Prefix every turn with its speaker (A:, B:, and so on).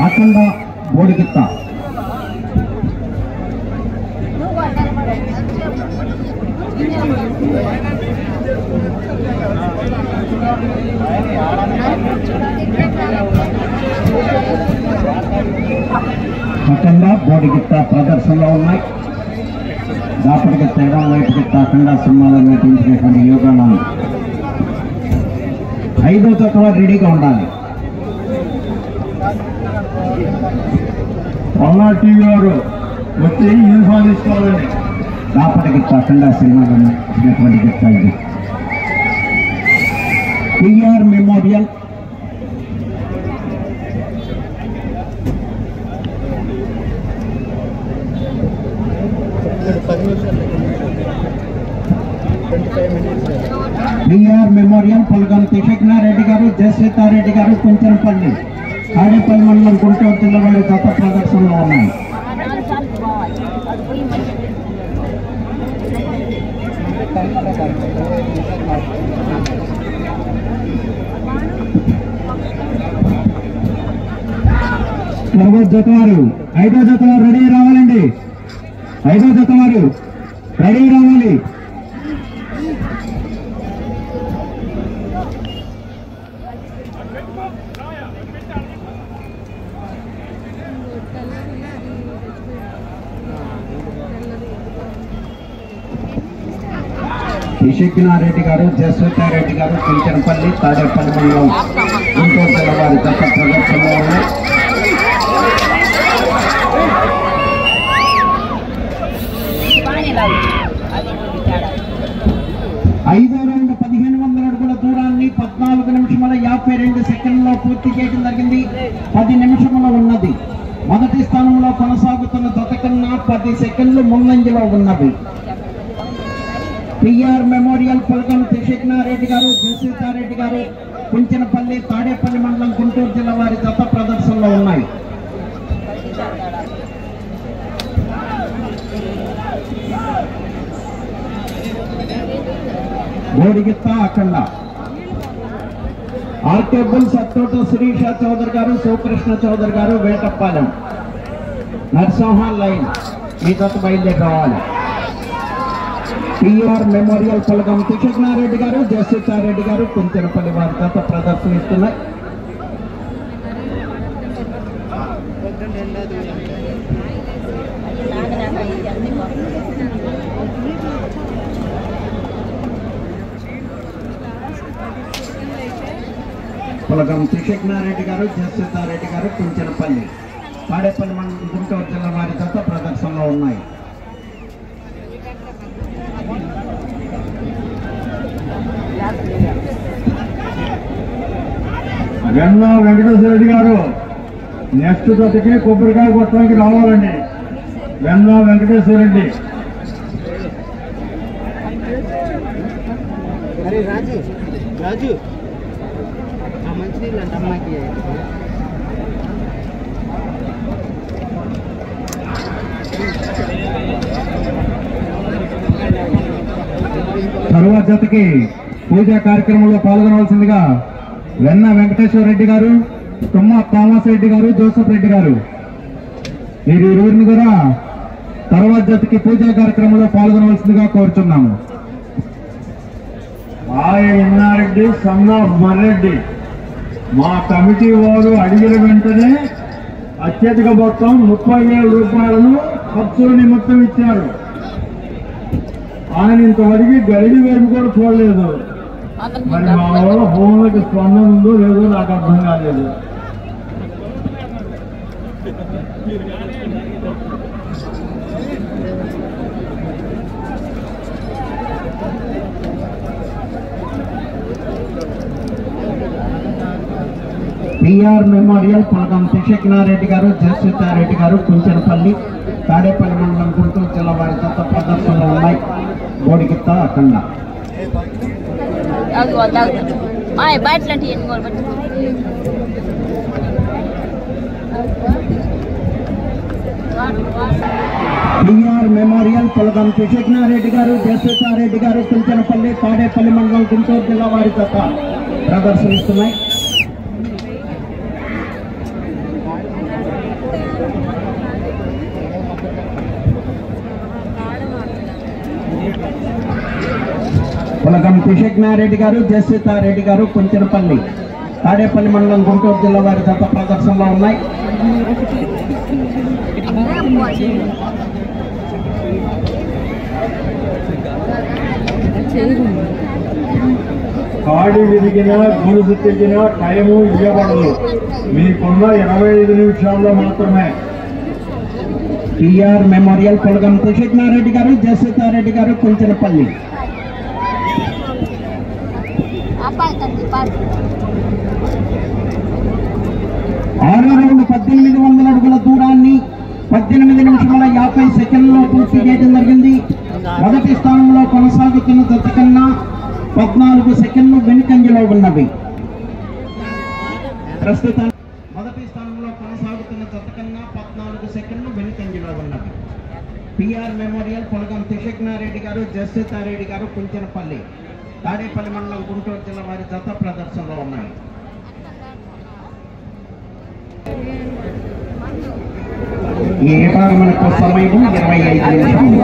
A: అఖండ బోడిగిత్త అఖండ బోడిగిత్త ప్రదర్శనలో ఉన్నాయి. దాపటికి తెగ వైపుకి అఖండ సినిమాలో నటించినటువంటి యోగాలను 5వ జత రెడీగా ఉండాలి.
B: పల్నాడు టీవీ వారు వచ్చి యూనిఫామ్ తీసుకోవాలండి.
A: దాపటికి అఖండ సినిమాలో నటించినటువంటి గిత్త ఇది. పిఆర్ మెమోరియల్ పులగంతి శేఖనారెడ్డి గారు, జయసీతారెడ్డి గారు, కుంచనపల్లి తాడేపల్లి మండలం గుంటూరు జిల్లా వారి గత ప్రదర్శనలో ఉన్నాయి. జత వారు 5వ జత వారు రెడీ రావాలండి. 5వ జత వారు రెడీ రావాలి. శేఖనారెడ్డి గారు, జయసీతారెడ్డి గారు, కుంచనపల్లి తాడేపల్లి మండలం గుంటూరు జిల్లా వారి గత ప్రదర్శనలో ఉన్నాయి. 5వ రౌండ్ 1500 అడుగుల దూరాన్ని 14 నిమిషముల 52 సెకండ్లో పూర్తి చేయడం జరిగింది. 10 నిమిషముల ఉన్నది. మొదటి స్థానంలో కొనసాగుతున్న జత కన్నా 10 సెకండ్లు ముందంజలో ఉన్నవి. పిఆర్ మెమోరియల్ పులగంతి శేఖనారెడ్డి గారు, జయసీతారెడ్డి గారు, కుంచనపల్లి తాడేపల్లి మండలం గుంటూరు జిల్లా వారి గత ప్రదర్శనలో ఉన్నాయి. బోడిగిత్త అఖండ ఆర్కేబుల్ సత్తోట శిరీష చౌదరి గారు, శివకృష్ణ చౌదరి గారు, వేటప్పాలెం నరసింహ లైన్ మీ జత బయలుదేరి రావాలి. పిఆర్ మెమోరియల్ పులగంతి శేఖనారెడ్డి గారు, జయసీతారెడ్డి గారు, కుంచనపల్లి వారి గత ప్రదర్శనిస్తున్నాయి. పులగంతి శేఖనారెడ్డి గారు, జయసీతారెడ్డి గారు, కుంచనపల్లి తాడేపల్లి మండలం గుంటూరు జిల్లా వారి గత ప్రదర్శనలో ఉన్నాయి.
B: వెన్న వెంకటేశ్వర రెడ్డి గారు నెక్స్ట్ జతకి కొబ్బరికాయ కొట్టడానికి రావాలండి. వెన్న వెంకటేశ్వర రెడ్డి.
C: రాజు మంచినీళ్ళు అంటే అమ్మాయికి
A: తరువాత జతకి పూజా కార్యక్రమంలో పాల్గొనవలసిందిగా వెన్న వెంకటేశ్వర రెడ్డి గారు, తుమ్మ థామస్ రెడ్డి గారు, జోసఫ్ రెడ్డి గారు వీరి ఇరువురిని కూడా తర్వాత జతకి పూజా కార్యక్రమంలో పాల్గొనవలసిందిగా కోరుచున్నాము.
B: ఇన్నారెడ్డి సన్న మర్రెడ్డి మా కమిటీ వారు అడిగిన వెంటనే అత్యధిక మొత్తం 30,000 రూపాయలను ఖర్చుల నిమిత్తం ఇచ్చారు. ఆయన ఇంతవరకు గడిడి వైపు కూడా చూడలేదు. మరి మా వాళ్ళ భూములకి స్పందన ఉందో లేదో నాకు అర్థం కాలేదు.
A: పిఆర్ మెమోరియల్ పులగంతి శేఖనారెడ్డి గారు, జయసీతారెడ్డి గారు, కుంచనపల్లి తాడేపల్లి మండలం గుంటూరు జిల్లా వారి గత ప్రదర్శనలో ఉన్నాయి. బోడిగిత్త అఖండ పిఆర్ మెమోరియల్ పులగంతి శేఖనారెడ్డి గారు, జయసీతారెడ్డి గారు, కుంచనపల్లి తాడేపల్లి మండలం గుంటూరు జిల్లా వారి గత ప్రదర్శనిస్తున్నాయి.
D: తుషజ్ఞారెడ్డి గారు, జయసీతారెడ్డి గారు, కొంచెనపల్లి, తాడేపల్లి మండలం, గుంటూరు జిల్లా వారి జత ప్రదర్శనలో ఉన్నాయి.
B: కాడి విరిగినా గొలుసు తెగినా టైము ఇవ్వబడదు. మీకున్న 25 నిమిషాల్లో మాత్రమే.
D: టిఆర్ మెమోరియల్ పొలగం తుషజ్ఞారెడ్డి గారు, జయసీతారెడ్డి గారు, కొంచెనపల్లి. ఆరో రౌండ్ 1800 అడుగుల దూరాన్ని 18 నిమిషముల 50 సెకండ్లో పూర్తి చేయడం జరిగింది. మొదటి స్థానంలో కొనసాగుతున్న జత కన్నా 14 సెకండ్లు వెనుకంజలో ఉన్నవి. ప్రస్తుతం మొదటి స్థానంలో కొనసాగుతున్న జత కన్నా 14 సెకండ్లు వెనుకంజలో ఉన్నవి. పిఆర్ మెమోరియల్ పొలగం తుషజ్ఞారెడ్డి గారు, జయసీతారెడ్డి గారు, కొంచెనపల్లి, తాడేపల్లి మండలం, గుంటూరు జిల్లా వారి జత ప్రదర్శనలో ఉన్నాయి. ఈ విభాగం మనకు సమయం 25 నిమిషాలు.